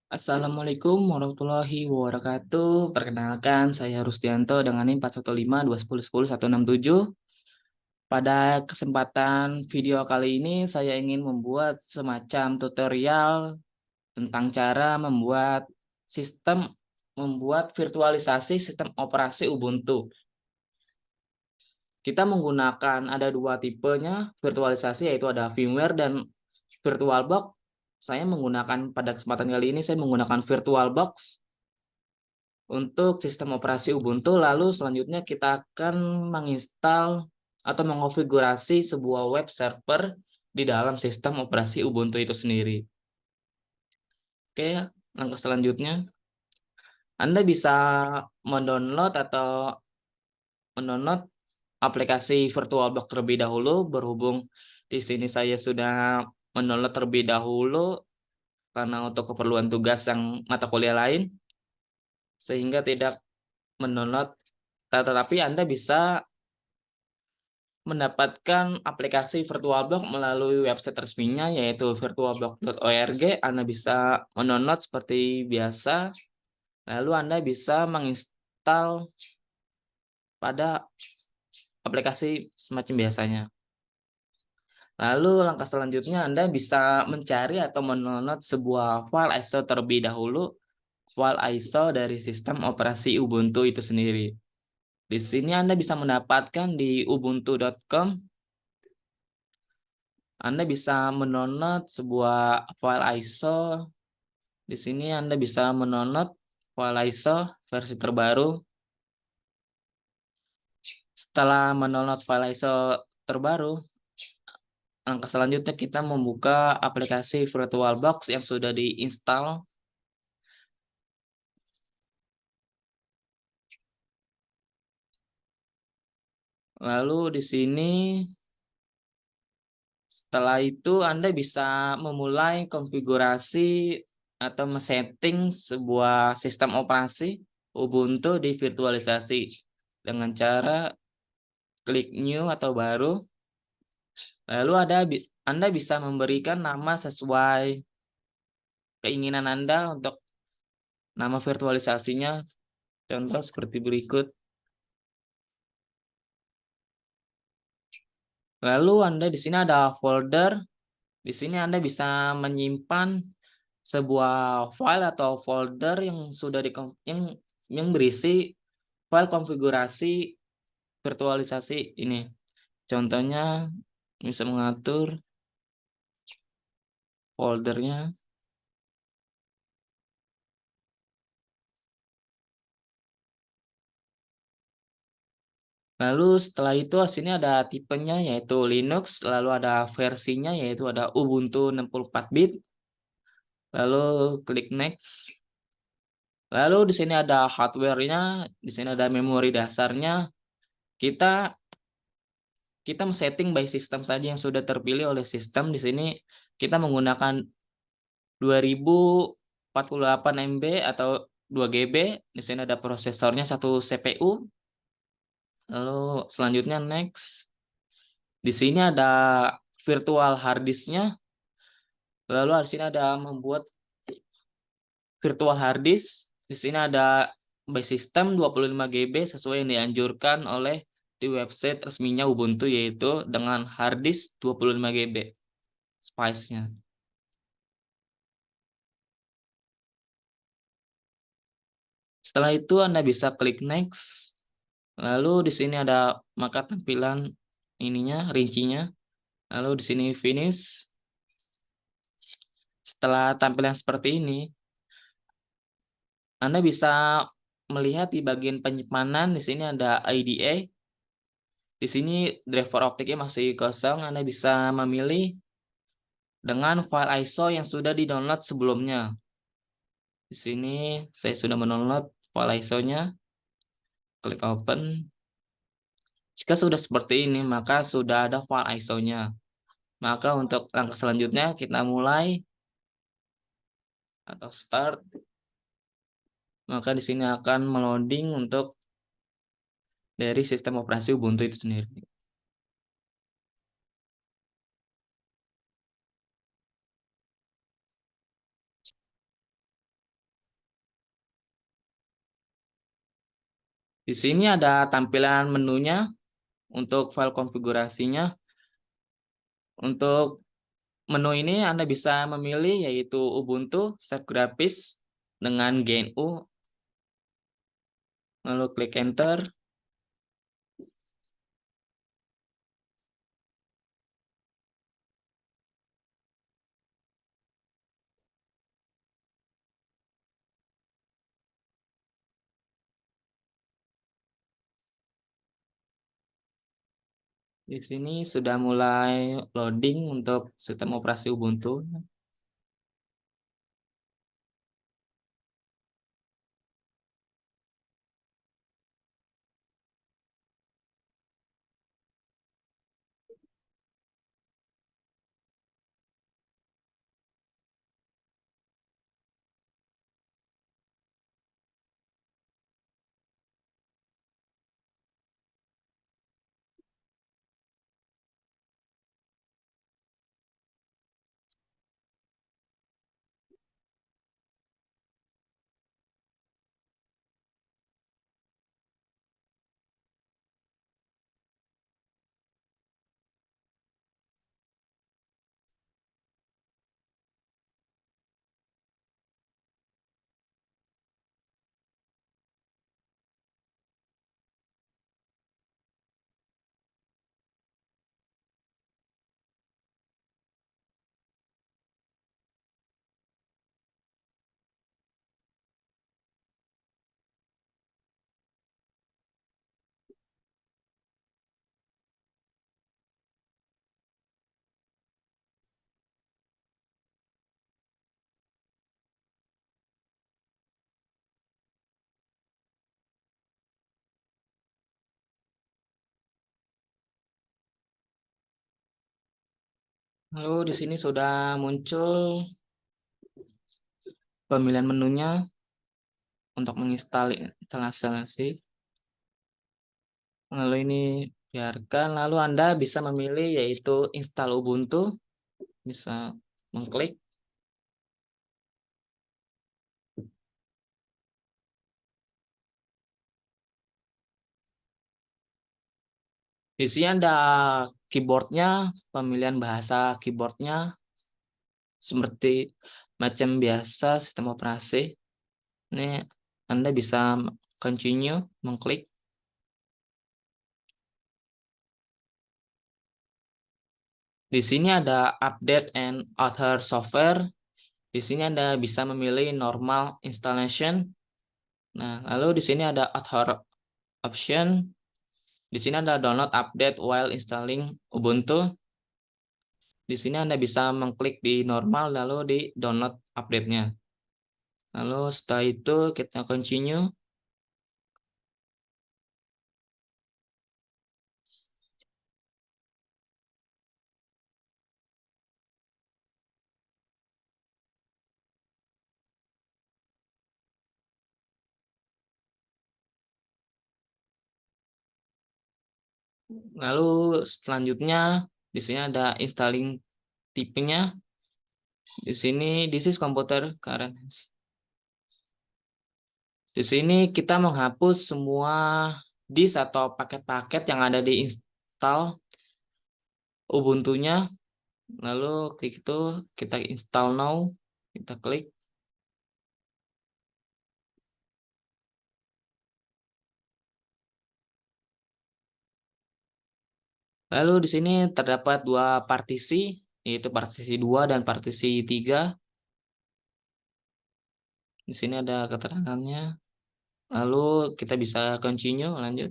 Assalamualaikum warahmatullahi wabarakatuh. Perkenalkan, saya Rusdianto dengan NIM 415210167. Pada kesempatan video kali ini, saya ingin membuat semacam tutorial tentang cara membuat virtualisasi sistem operasi Ubuntu. Kita menggunakan ada dua tipenya virtualisasi, yaitu ada VMware dan VirtualBox. Pada kesempatan kali ini saya menggunakan VirtualBox untuk sistem operasi Ubuntu. Lalu selanjutnya kita akan menginstal atau mengonfigurasi sebuah web server di dalam sistem operasi Ubuntu itu sendiri. Oke, langkah selanjutnya Anda bisa mendownload aplikasi VirtualBox terlebih dahulu. Berhubung di sini saya sudah mendownload terlebih dahulu karena untuk keperluan tugas yang mata kuliah lain, sehingga tidak mendownload. Tetapi Anda bisa mendapatkan aplikasi VirtualBox melalui website resminya, yaitu virtualbox.org. Anda bisa mendownload seperti biasa, lalu Anda bisa menginstal pada aplikasi semacam biasanya. Lalu langkah selanjutnya Anda bisa mencari atau mendownload sebuah file ISO terlebih dahulu, file ISO dari sistem operasi Ubuntu itu sendiri. Di sini Anda bisa mendapatkan di ubuntu.com. Anda bisa mendownload sebuah file ISO. Di sini Anda bisa mendownload file ISO versi terbaru. Setelah mendownload file ISO terbaru, langkah selanjutnya kita membuka aplikasi VirtualBox yang sudah diinstal. Lalu di sini setelah itu Anda bisa memulai konfigurasi atau men-setting sebuah sistem operasi Ubuntu di virtualisasi dengan cara klik new atau baru. Lalu Anda bisa memberikan nama sesuai keinginan Anda untuk nama virtualisasinya. Contoh seperti berikut. Lalu Anda di sini ada folder. Di sini Anda bisa menyimpan sebuah file atau folder yang sudah yang berisi file konfigurasi virtualisasi ini. Contohnya bisa mengatur foldernya. Lalu setelah itu sini ada tipenya, yaitu Linux, lalu ada versinya, yaitu ada Ubuntu 64 bit. Lalu klik next. Lalu di sini ada hardware-nya, di sini ada memori dasarnya. Kita kita setting by system saja yang sudah terpilih oleh sistem. Di sini kita menggunakan 2048 MB atau 2 GB. Di sini ada prosesornya 1 CPU. Lalu selanjutnya next. Di sini ada virtual hard disk-nya. Lalu di sini ada membuat virtual hard disk. Di sini ada by system 25 GB sesuai yang dianjurkan oleh di website resminya Ubuntu, yaitu dengan hard disk 25 GB space-nya. Setelah itu Anda bisa klik next. Lalu di sini ada maka tampilan ininya, rincinya. Lalu di sini finish. Setelah tampilan seperti ini, Anda bisa melihat di bagian penyimpanan. Di sini ada IDE. Di sini driver optiknya masih kosong. Anda bisa memilih dengan file ISO yang sudah di-download sebelumnya. Di sini saya sudah mendownload file ISO-nya. Klik open. Jika sudah seperti ini, maka sudah ada file ISO-nya. Maka untuk langkah selanjutnya kita mulai atau start. Maka di sini akan meloading untuk dari sistem operasi Ubuntu itu sendiri. Di sini ada tampilan menunya untuk file konfigurasinya. Untuk menu ini Anda bisa memilih yaitu Ubuntu, set grafis dengan GNU, lalu klik enter. Di sini sudah mulai loading untuk sistem operasi Ubuntu. Lalu di sini sudah muncul pemilihan menunya untuk menginstal instalasi. Lalu ini biarkan, lalu Anda bisa memilih yaitu install Ubuntu, bisa mengklik. Di sini ada keyboardnya, pemilihan bahasa keyboardnya seperti macam biasa sistem operasi. Ini Anda bisa continue, mengklik. Di sini ada update and other software. Di sini Anda bisa memilih normal installation. Nah, lalu di sini ada other option. Di sini ada download update while installing Ubuntu. Di sini Anda bisa mengklik di normal lalu di download update-nya. Lalu setelah itu kita continue. Lalu selanjutnya di sini ada installing tipenya. Di sini this is computer current. Di sini kita menghapus semua disk atau paket-paket yang ada di install Ubuntu-nya. Lalu klik itu, kita install now, kita klik. Lalu di sini terdapat dua partisi, yaitu partisi 2 dan partisi 3. Di sini ada keterangannya. Lalu kita bisa continue, lanjut.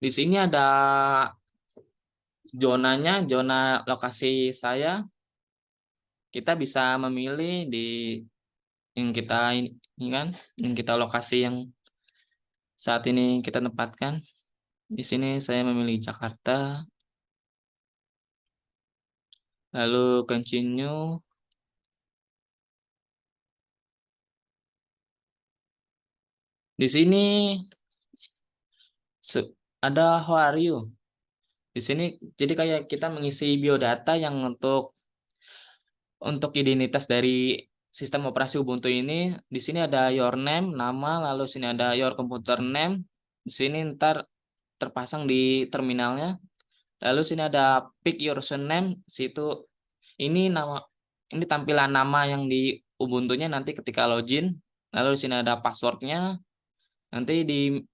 Di sini ada zonanya, zona lokasi saya. Kita bisa memilih di yang kita ini kan, yang kita lokasi yang saat ini kita tempatkan. Di sini saya memilih Jakarta. Lalu continue. Di sini ada how are you. Di sini jadi kayak kita mengisi biodata yang untuk identitas dari sistem operasi Ubuntu ini. Di sini ada your name, nama, lalu sini ada your computer name. Di sini ntar terpasang di terminalnya. Lalu sini ada pick your username. Situ ini nama ini tampilan nama yang di Ubuntunya nanti ketika login. Lalu di sini ada passwordnya. Nanti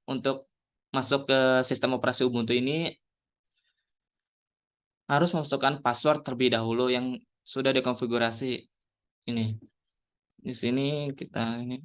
untuk masuk ke sistem operasi Ubuntu ini harus memasukkan password terlebih dahulu yang sudah dikonfigurasi ini. Di sini kita ini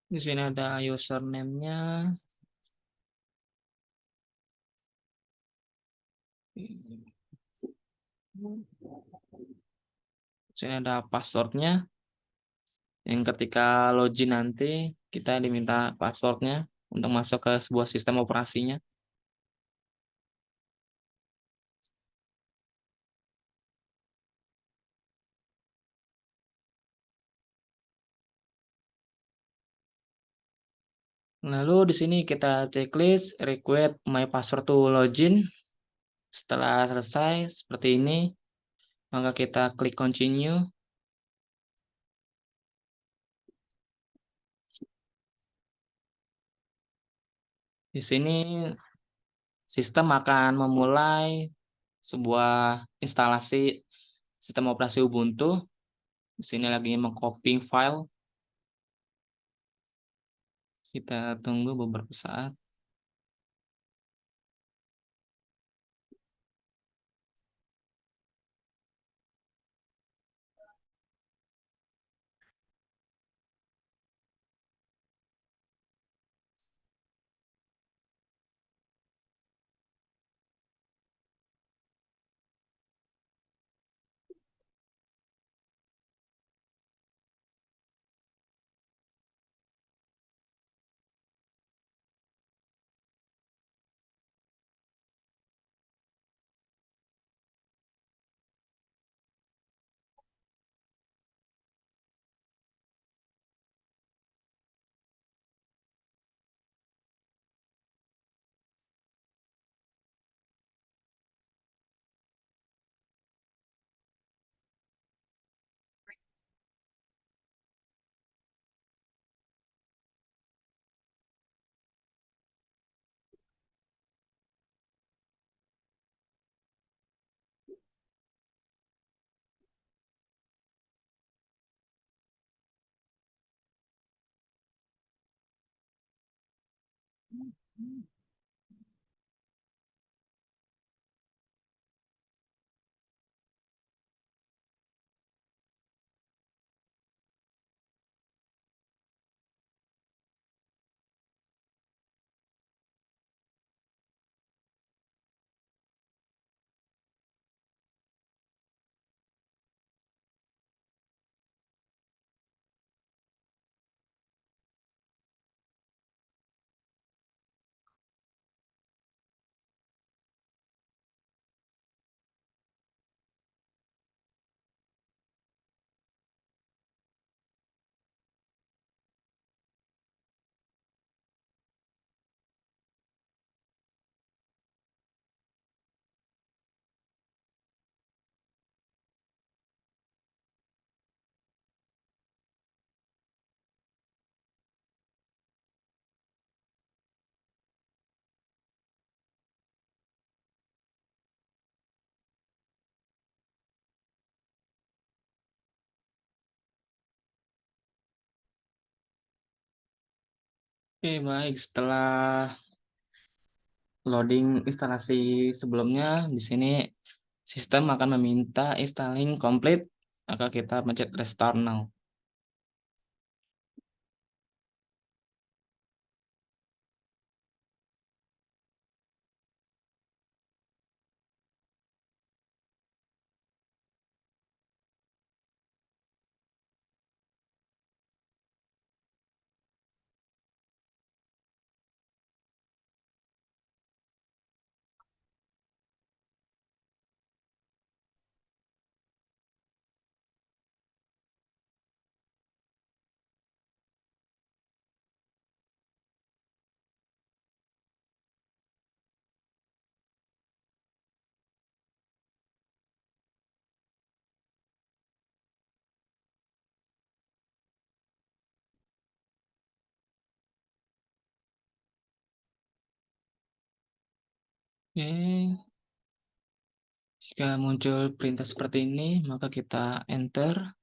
di sini ada username-nya. Di sini ada passwordnya. Yang ketika login nanti kita diminta passwordnya untuk masuk ke sebuah sistem operasinya. Lalu di sini kita checklist request my password to login. Setelah selesai seperti ini, maka kita klik continue. Di sini sistem akan memulai sebuah instalasi sistem operasi Ubuntu. Di sini lagi mengcopy file. Kita tunggu beberapa saat. Oke, baik. Setelah loading instalasi sebelumnya. Di sini sistem akan meminta installing complete, maka kita pencet restart now. Oke, jika muncul perintah seperti ini, maka kita enter.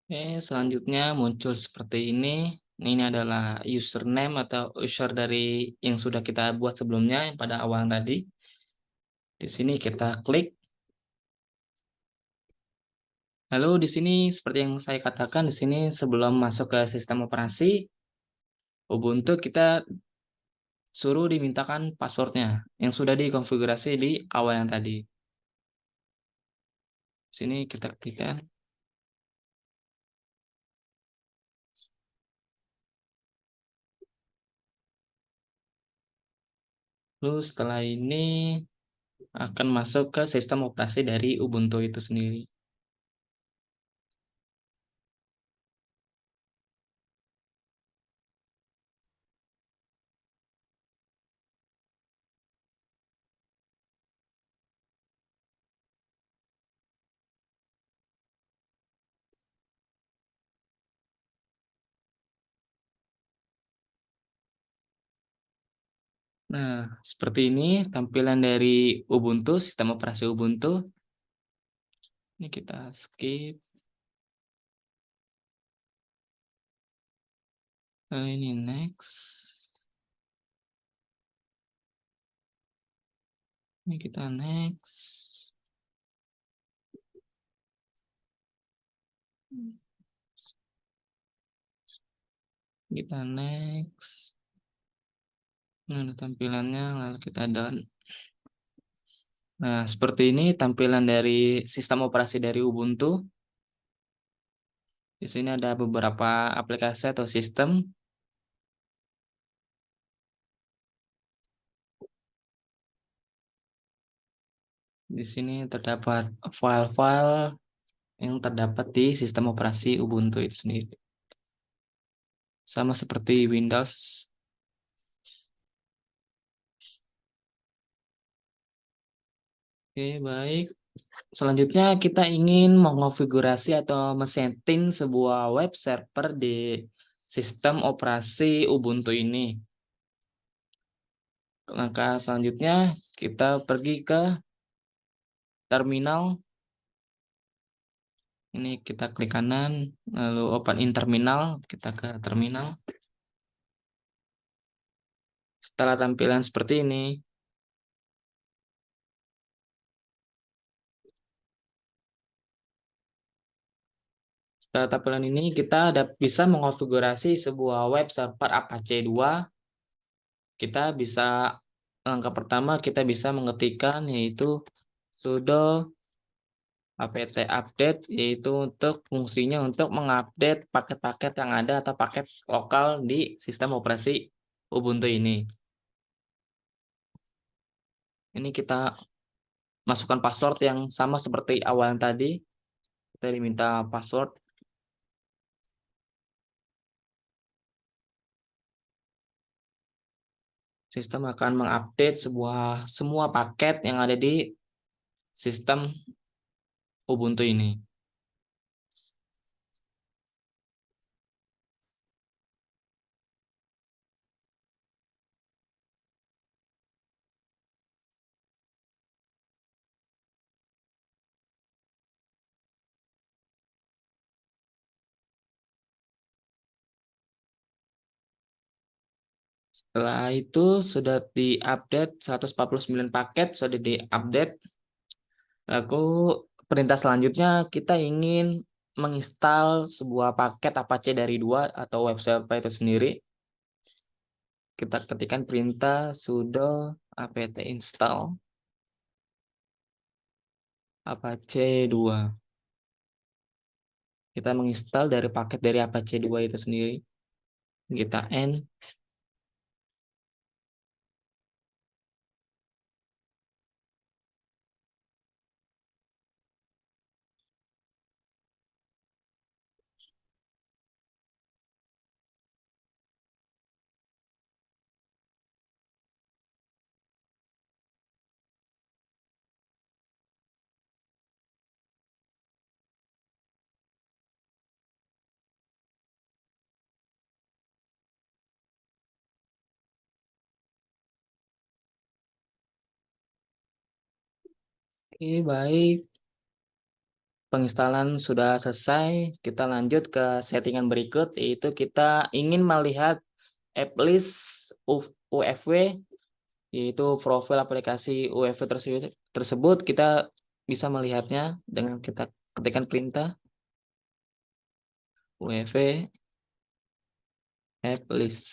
Oke, selanjutnya muncul seperti ini. Ini adalah username atau user dari yang sudah kita buat sebelumnya yang pada awal tadi. Di sini kita klik. Lalu di sini seperti yang saya katakan di sini sebelum masuk ke sistem operasi Ubuntu kita suruh dimintakan passwordnya yang sudah dikonfigurasi di awal yang tadi. Sini kita klikkan. Lalu setelah ini akan masuk ke sistem operasi dari Ubuntu itu sendiri. Nah, seperti ini tampilan dari Ubuntu, sistem operasi Ubuntu. Ini kita skip. Ini next. Ini kita next. Kita next. Nah, ada tampilannya, lalu kita done. Nah, seperti ini tampilan dari sistem operasi dari Ubuntu. Di sini ada beberapa aplikasi atau sistem. Di sini terdapat file-file yang terdapat di sistem operasi Ubuntu itu sendiri. Sama seperti Windows. Oke, baik. Selanjutnya kita ingin mengonfigurasi atau men-setting sebuah web server di sistem operasi Ubuntu ini. Langkah selanjutnya kita pergi ke terminal. Ini kita klik kanan, lalu open in terminal, kita ke terminal. Setelah tampilan seperti ini, setelah tampilan ini kita bisa mengonfigurasi sebuah web server Apache 2. Kita bisa langkah pertama kita bisa mengetikkan yaitu sudo apt update, yaitu untuk fungsinya untuk mengupdate paket-paket yang ada atau paket lokal di sistem operasi Ubuntu ini. Ini kita masukkan password yang sama seperti awal yang tadi. Kita diminta password. Sistem akan mengupdate semua paket yang ada di sistem Ubuntu ini. Setelah itu sudah diupdate 149 paket, sudah diupdate. Lalu perintah selanjutnya kita ingin menginstal sebuah paket Apache dari 2 atau web server itu sendiri. Kita ketikkan perintah sudo apt install Apache 2. Kita menginstal dari paket dari Apache 2 itu sendiri. Kita end. Oke, baik. Penginstalan sudah selesai. Kita lanjut ke settingan berikut, yaitu kita ingin melihat applist UFW, yaitu profil aplikasi UFW tersebut. Kita bisa melihatnya dengan kita ketikkan perintah UFW applist.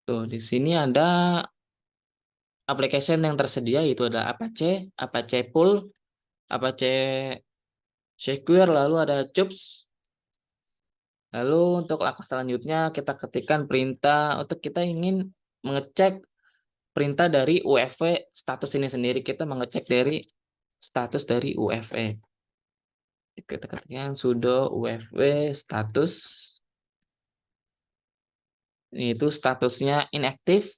Tuh, di sini ada application yang tersedia, yaitu ada Apache, Apache Pool, Apache Secure, lalu ada Chups. Lalu untuk langkah selanjutnya kita ketikkan perintah untuk kita ingin mengecek perintah dari UFW status ini sendiri. Kita mengecek dari status dari UFW. Kita ketikkan sudo UFW status. Itu statusnya inaktif.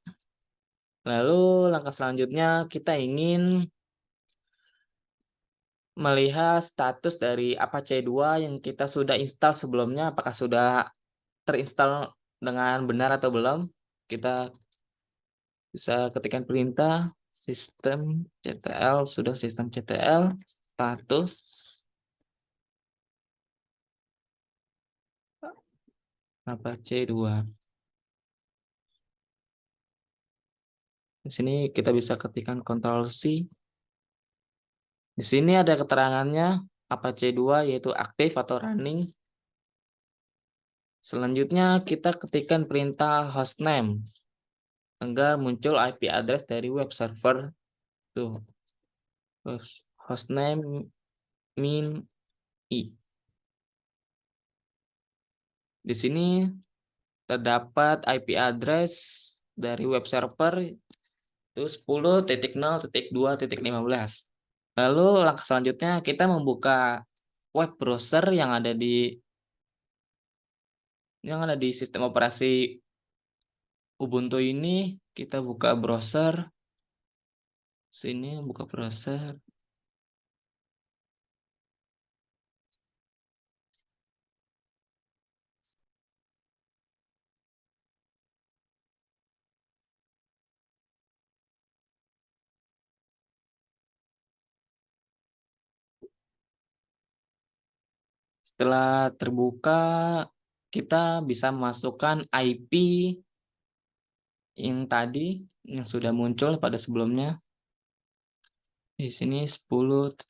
Lalu langkah selanjutnya kita ingin melihat status dari Apache 2 yang kita sudah install sebelumnya, apakah sudah terinstall dengan benar atau belum. Kita bisa ketikkan perintah sistemctl, sudah sistemctl status Apache 2. Di sini kita bisa ketikkan Ctrl C. Di sini ada keterangannya Apache 2 yaitu aktif atau running. Selanjutnya kita ketikkan perintah hostname agar muncul IP address dari web server. Tuh, hostname min i. Di sini terdapat IP address dari web server itu 10.0.2.15. Lalu langkah selanjutnya kita membuka web browser yang ada di sistem operasi Ubuntu ini. Kita buka browser. Sini buka browser. Setelah terbuka, kita bisa masukkan IP yang tadi yang sudah muncul pada sebelumnya. Di sini 10.0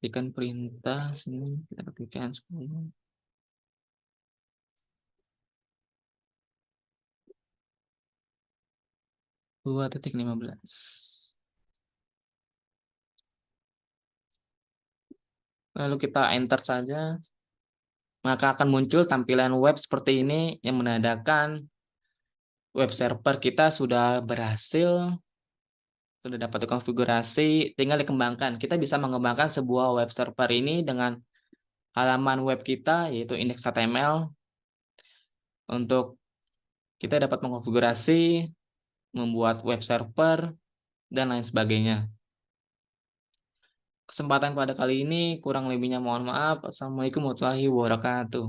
ketikkan perintah sini kita ketikkan 10 2.15. Lalu kita enter saja, maka akan muncul tampilan web seperti ini yang menandakan web server kita sudah dapat konfigurasi, tinggal dikembangkan. Kita bisa mengembangkan sebuah web server ini dengan halaman web kita, yaitu index.html, untuk kita dapat mengkonfigurasi, membuat web server, dan lain sebagainya. Kesempatan pada kali ini kurang lebihnya mohon maaf. Assalamualaikum warahmatullahi wabarakatuh.